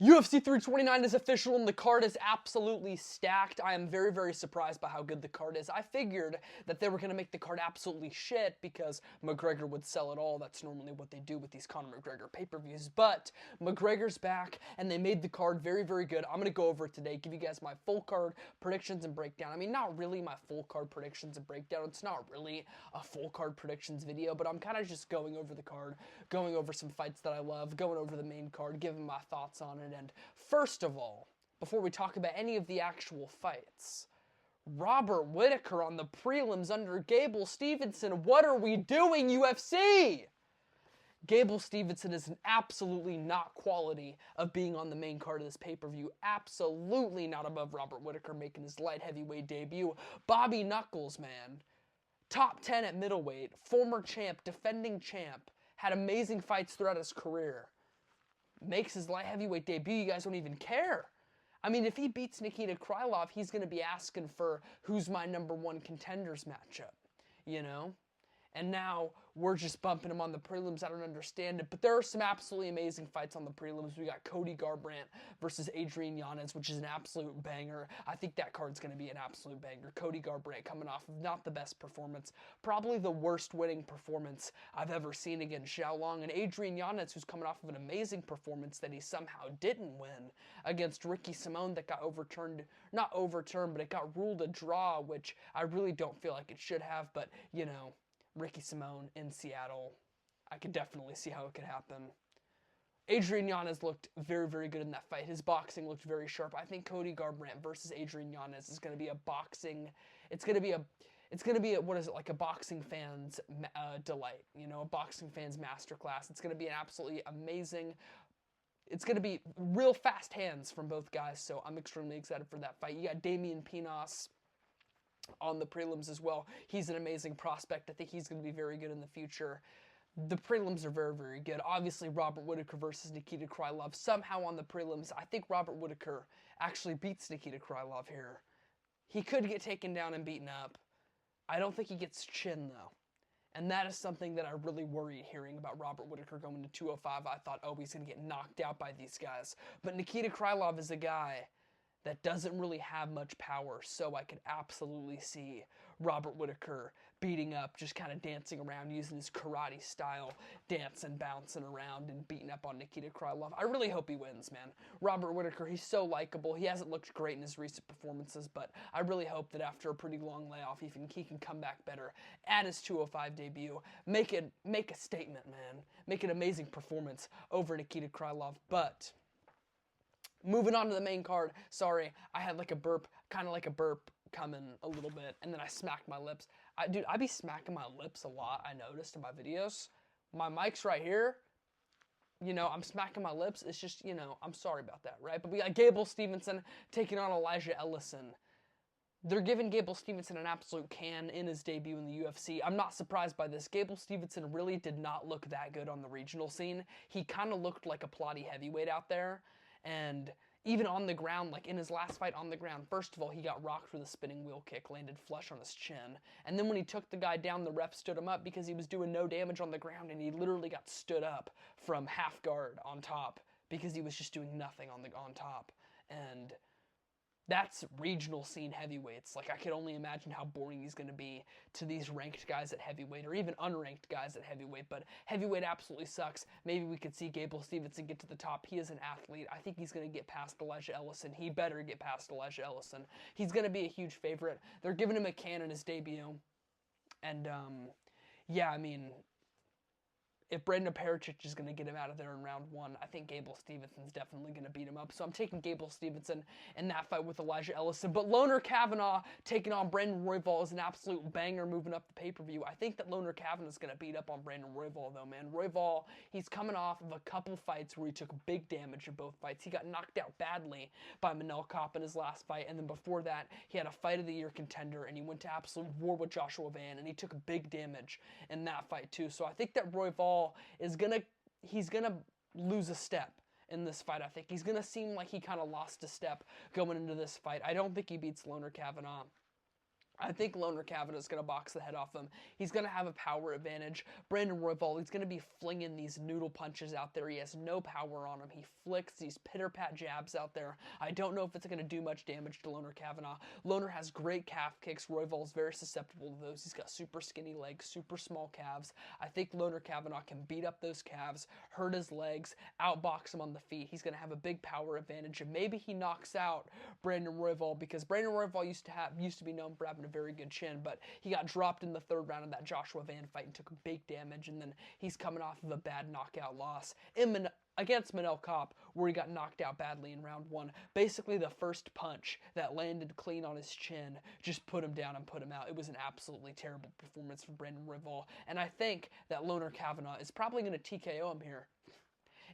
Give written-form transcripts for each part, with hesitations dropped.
UFC 329 is official and the card is absolutely stacked. I am very, very surprised by how good the card is. I figured that they were going to make the card absolutely shit because McGregor would sell it all. That's normally what they do with these Conor McGregor pay-per-views. But McGregor's back and they made the card very, very good. I'm going to go over it today, give you guys my full card predictions and breakdown. I mean, not really my full card predictions and breakdown. It's not really a full card predictions video, but I'm kind of just going over the card, going over some fights that I love, going over the main card, giving my thoughts on it. And first of all, before we talk about any of the actual fights, Robert Whittaker on the prelims under Gable Stevenson. What are we doing, UFC? Gable Stevenson is absolutely not quality of being on the main card of this pay-per-view. Absolutely not above Robert Whittaker making his light heavyweight debut. Bobby Knuckles, man. Top 10 at middleweight. Former champ, defending champ. Had amazing fights throughout his career. Makes his light heavyweight debut, you guys don't even care. I mean, if he beats Nikita Krylov, he's going to be asking for who's my number one contenders matchup, you know? And now we're just bumping him on the prelims. I don't understand it. But there are some absolutely amazing fights on the prelims. We got Cody Garbrandt versus Adrian Yanez, which is an absolute banger. I think that card's going to be an absolute banger. Cody Garbrandt coming off of not the best performance, probably the worst winning performance I've ever seen against Xiaolong. And Adrian Yanez, who's coming off of an amazing performance that he somehow didn't win against Ricky Simón that got overturned, not overturned, but it got ruled a draw, which I really don't feel like it should have. But, you know, Ricky Simón in Seattle, I could definitely see how it could happen. Adrian Yanez looked very, very good in that fight. His boxing looked very sharp. I think Cody Garbrandt versus Adrian Yanez is going to be a boxing, it's going to be a, what is it, like a boxing fan's delight, you know, a boxing fan's masterclass. It's going to be an absolutely amazing, it's going to be real fast hands from both guys, so I'm extremely excited for that fight. You got Damian Pinos on the prelims as well. He's an amazing prospect. I think he's going to be very good in the future. The prelims are very, very good. Obviously, Robert Whittaker versus Nikita Krylov. Somehow on the prelims, I think Robert Whittaker actually beats Nikita Krylov here. He could get taken down and beaten up. I don't think he gets chin, though. And that is something that I really worried hearing about Robert Whittaker going to 205. I thought, oh, he's going to get knocked out by these guys. But Nikita Krylov is a guy that doesn't really have much power, so I could absolutely see Robert Whittaker beating up, just kind of dancing around, using his karate style, dancing, bouncing around, and beating up on Nikita Krylov. I really hope he wins, man. Robert Whittaker, he's so likable. He hasn't looked great in his recent performances, but I really hope that after a pretty long layoff, he can come back better at his 205 debut, make a statement, man. Make an amazing performance over Nikita Krylov, but moving on to the main card. Sorry, I had like a burp, kind of like a burp coming a little bit, and then I smacked my lips. Dude, I be smacking my lips a lot, I noticed in my videos. My mic's right here. You know, I'm smacking my lips. It's just, you know, I'm sorry about that, right? But we got Gable Stevenson taking on Elijah Ellison. They're giving Gable Stevenson an absolute can in his debut in the UFC. I'm not surprised by this. Gable Stevenson really did not look that good on the regional scene. He kind of looked like a plotty heavyweight out there. And even on the ground, like in his last fight on the ground, first of all, he got rocked with a spinning wheel kick, landed flush on his chin. And then when he took the guy down, the ref stood him up because he was doing no damage on the ground, and he literally got stood up from half guard on top because he was just doing nothing on top. And that's regional scene heavyweights. Like, I could only imagine how boring he's going to be to these ranked guys at heavyweight, or even unranked guys at heavyweight, but heavyweight absolutely sucks. Maybe we could see Gable Stevenson get to the top. He is an athlete. I think he's going to get past Elijah Ellison. He better get past Elijah Ellison. He's going to be a huge favorite. They're giving him a can in his debut. And, yeah, I mean, if Brandon Pericic is going to get him out of there in round one, I think Gable Stevenson's definitely going to beat him up. So I'm taking Gable Stevenson in that fight with Elijah Ellison. But Loner Kavanagh taking on Brandon Royval is an absolute banger moving up the pay-per-view. I think that Loner Kavanagh is going to beat up on Brandon Royval, though, man. Royval, he's coming off of a couple fights where he took big damage in both fights. He got knocked out badly by Manel Kape in his last fight, and then before that, he had a Fight of the Year contender, and he went to absolute war with Joshua Van, and he took big damage in that fight, too. So I think that Royval he's gonna lose a step in this fight. I think he's gonna seem like he kind of lost a step going into this fight. I don't think he beats Loner Kavanagh. I think Loner Kavanagh is going to box the head off him. He's going to have a power advantage. Brandon Royval, he's going to be flinging these noodle punches out there. He has no power on him. He flicks these pitter-pat jabs out there. I don't know if it's going to do much damage to Loner Kavanagh. Loner has great calf kicks. Royval's very susceptible to those. He's got super skinny legs, super small calves. I think Loner Kavanagh can beat up those calves, hurt his legs, outbox him on the feet. He's going to have a big power advantage, and maybe he knocks out Brandon Royval, because Brandon Royval used to be known for having a very good chin, but he got dropped in the third round of that Joshua Van fight and took big damage, and then he's coming off of a bad knockout loss against Manel Kopp, where he got knocked out badly in round 1. Basically, the first punch that landed clean on his chin just put him down and put him out. It was an absolutely terrible performance from Brandon Royval, and I think that Loner Kavanagh is probably going to TKO him here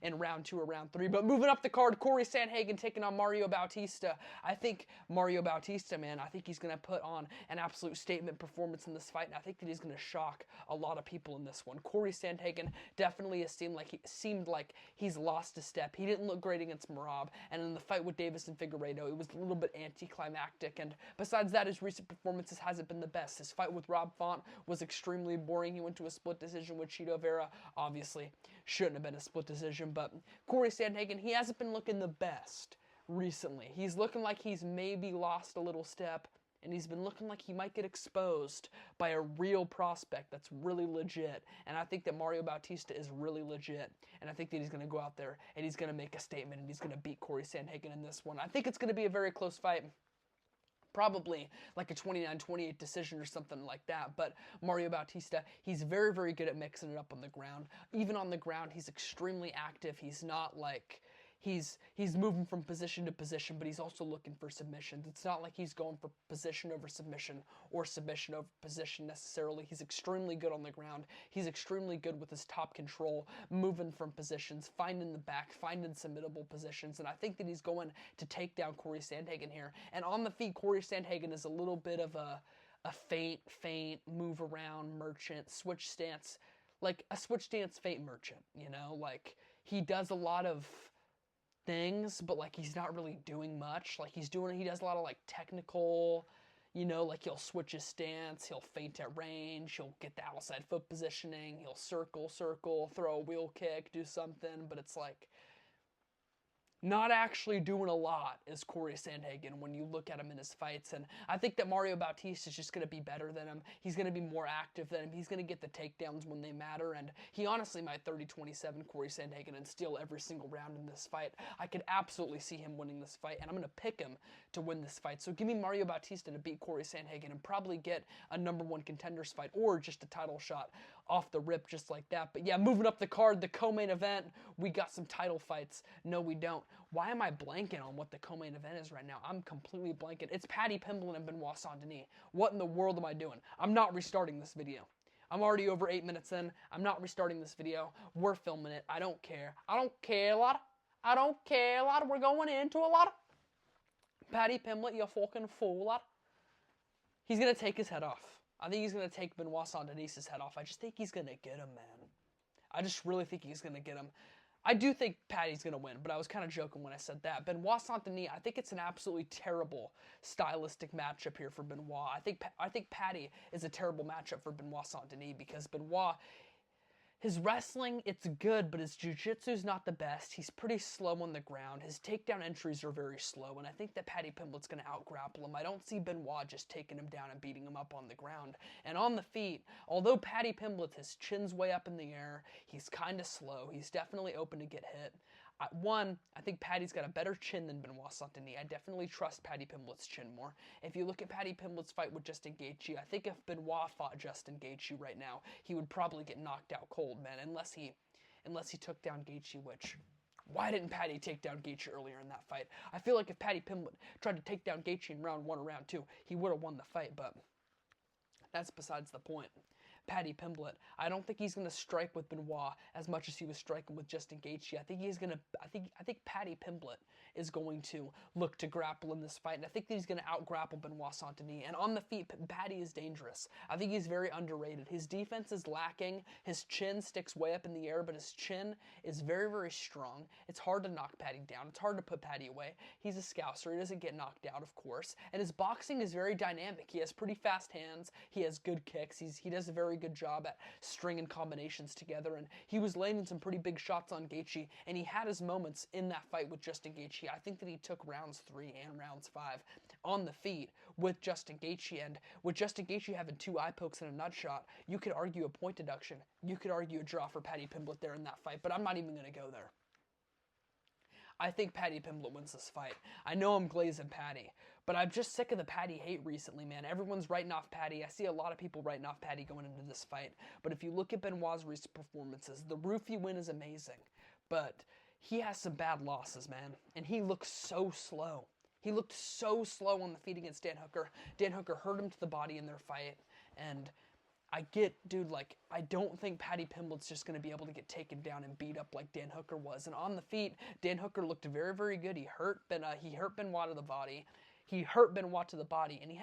in round 2 or round 3. But moving up the card, Corey Sandhagen taking on Mario Bautista. I think Mario Bautista, man, I think he's going to put on an absolute statement performance in this fight, and I think that he's going to shock a lot of people in this one. Corey Sandhagen definitely has seemed like he's lost a step. He didn't look great against Merab, and in the fight with Davis and Figueiredo, it was a little bit anticlimactic, and besides that, his recent performances hasn't been the best. His fight with Rob Font was extremely boring. He went to a split decision with Chito Vera. Obviously, shouldn't have been a split decision, but Corey Sandhagen, he hasn't been looking the best recently. He's looking like he's maybe lost a little step, and he's been looking like he might get exposed by a real prospect that's really legit. And I think that Mario Bautista is really legit, and I think that he's going to go out there and he's going to make a statement, and he's going to beat Corey Sandhagen in this one. I think it's going to be a very close fight. Probably like a 29-28 decision or something like that. But Mario Bautista, he's very, very good at mixing it up on the ground. Even on the ground, he's extremely active. He's not like... He's moving from position to position, but he's also looking for submissions. It's not like he's going for position over submission or submission over position necessarily. He's extremely good on the ground. He's extremely good with his top control, moving from positions, finding the back, finding submittable positions, and I think that he's going to take down Corey Sandhagen here. And on the feet, Corey Sandhagen is a little bit of a feint, move around merchant, switch stance, like a switch stance feint merchant, you know? Like, he does a lot of things, but like he's not really doing much. Like he does a lot of like technical, you know, like he'll switch his stance, he'll feint at range, he'll get the outside foot positioning, he'll circle, throw a wheel kick, do something, but it's like not actually doing a lot is Corey Sandhagen when you look at him in his fights. And I think that Mario Bautista is just going to be better than him. He's going to be more active than him. He's going to get the takedowns when they matter. And he honestly might 30-27 Corey Sandhagen and steal every single round in this fight. I could absolutely see him winning this fight, and I'm going to pick him to win this fight. So give me Mario Bautista to beat Corey Sandhagen and probably get a #1 contenders fight or just a title shot off the rip just like that. But yeah, moving up the card, the co-main event, we got some title fights. No, we don't. Why am I blanking on what the co-main event is right now? I'm completely blanking. It's Paddy Pimblett and Benoit Saint-Denis. What in the world am I doing? I'm not restarting this video. I'm already over 8 minutes in. I'm not restarting this video. We're filming it. I don't care. I don't care a lot. I don't care a lot. We're going into a lot. Paddy Pimblett, you fucking fool. He's going to take his head off. I think he's going to take Benoit Saint-Denis' head off. I just think he's going to get him, man. I just really think he's going to get him. I do think Paddy's going to win, but I was kind of joking when I said that. Benoit Saint-Denis, I think it's an absolutely terrible stylistic matchup here for Benoit. I think Paddy is a terrible matchup for Benoit Saint-Denis because Benoit, his wrestling, it's good, but his jiu-jitsu's not the best. He's pretty slow on the ground. His takedown entries are very slow, and I think that Paddy Pimblett's going to out-grapple him. I don't see Benoit just taking him down and beating him up on the ground. And on the feet, although Paddy Pimblett, his chin's way up in the air, he's kind of slow. He's definitely open to get hit. I think Paddy's got a better chin than Benoit Saint-Denis. I definitely trust Paddy Pimblett's chin more. If you look at Paddy Pimblett's fight with Justin Gaethje, I think if Benoit fought Justin Gaethje right now, he would probably get knocked out cold, man, unless he took down Gaethje, which... Why didn't Paddy take down Gaethje earlier in that fight? I feel like if Paddy Pimblett tried to take down Gaethje in round 1 or round 2, he would have won the fight, but that's besides the point. Paddy Pimblett. I don't think he's going to strike with Benoit as much as he was striking with Justin Gaethje. I think Paddy Pimblett is going to look to grapple in this fight, and I think that he's going to out-grapple Benoit Saint-Denis. And on the feet, Paddy is dangerous. I think he's very underrated. His defense is lacking. His chin sticks way up in the air, but his chin is very, very strong. It's hard to knock Paddy down. It's hard to put Paddy away. He's a scouser. He doesn't get knocked out, of course. And his boxing is very dynamic. He has pretty fast hands. He has good kicks. He does a very good job at stringing combinations together, and he was landing some pretty big shots on Gaethje, and he had his moments in that fight with Justin Gaethje. I think that he took rounds 3 and rounds 5 on the feet with Justin Gaethje, and with Justin Gaethje having 2 eye pokes and a nut shot, you could argue a point deduction. You could argue a draw for Paddy Pimblett there in that fight, but I'm not even going to go there. I think Paddy Pimblett wins this fight. I know I'm glazing Paddy, but I'm just sick of the Paddy hate recently, man. Everyone's writing off Paddy. I see a lot of people writing off Paddy going into this fight. But if you look at Benoit's recent performances, the Roofy win is amazing, but he has some bad losses, man, and he looks so slow. He looked so slow on the feet against Dan Hooker. Dan Hooker hurt him to the body in their fight, and I get, dude, like, I don't think Paddy Pimblett's just going to be able to get taken down and beat up like Dan Hooker was. And on the feet, Dan Hooker looked very, very good. He hurt Benoit to the body. He hurt Benoit to the body, and he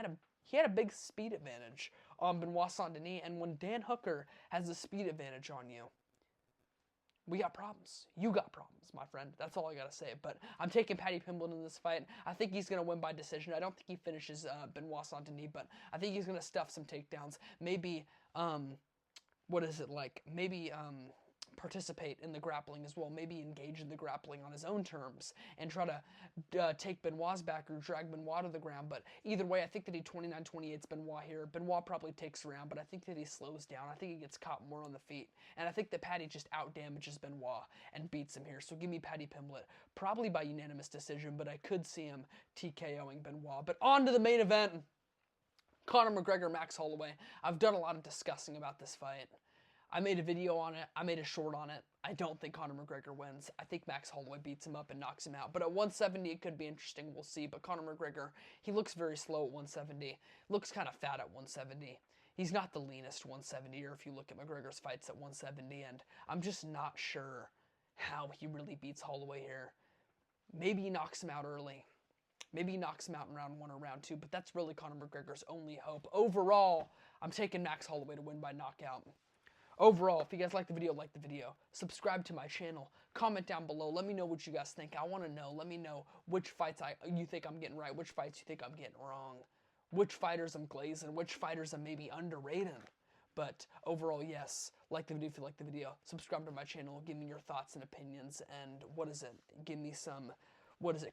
had a big speed advantage on Benoit Saint-Denis. And when Dan Hooker has a speed advantage on you, we got problems. You got problems, my friend. That's all I got to say. But I'm taking Paddy Pimblett in this fight. I think he's going to win by decision. I don't think he finishes Benoit Saint-Denis, but I think he's going to stuff some takedowns. Maybe, Maybe participate in the grappling as well. Maybe engage in the grappling on his own terms and try to take Benoit's back or drag Benoit to the ground. But either way, I think that he 29-28's Benoit here. Benoit probably takes around, but I think that he slows down. I think he gets caught more on the feet. And I think that Paddy just out-damages Benoit and beats him here. So give me Paddy Pimblett, probably by unanimous decision, but I could see him TKOing Benoit. But on to the main event. Conor McGregor, Max Holloway. I've done a lot of discussing about this fight. I made a video on it. I made a short on it. I don't think Conor McGregor wins. I think Max Holloway beats him up and knocks him out. But at 170, it could be interesting. We'll see. But Conor McGregor, he looks very slow at 170. Looks kind of fat at 170. He's not the leanest 170-er if you look at McGregor's fights at 170. And I'm just not sure how he really beats Holloway here. Maybe he knocks him out early. Maybe he knocks him out in round 1 or round 2. But that's really Conor McGregor's only hope. Overall, I'm taking Max Holloway to win by knockout. Overall, if you guys like the video, subscribe to my channel, comment down below, let me know what you guys think. I want to know, let me know which fights you think I'm getting right, which fights you think I'm getting wrong, which fighters I'm glazing, which fighters I'm maybe underrating. But overall, yes, like the video if you like the video, subscribe to my channel, give me your thoughts and opinions, and give me some,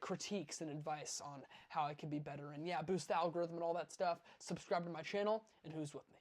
critiques and advice on how I can be better, and yeah, boost the algorithm and all that stuff. Subscribe to my channel, and who's with me?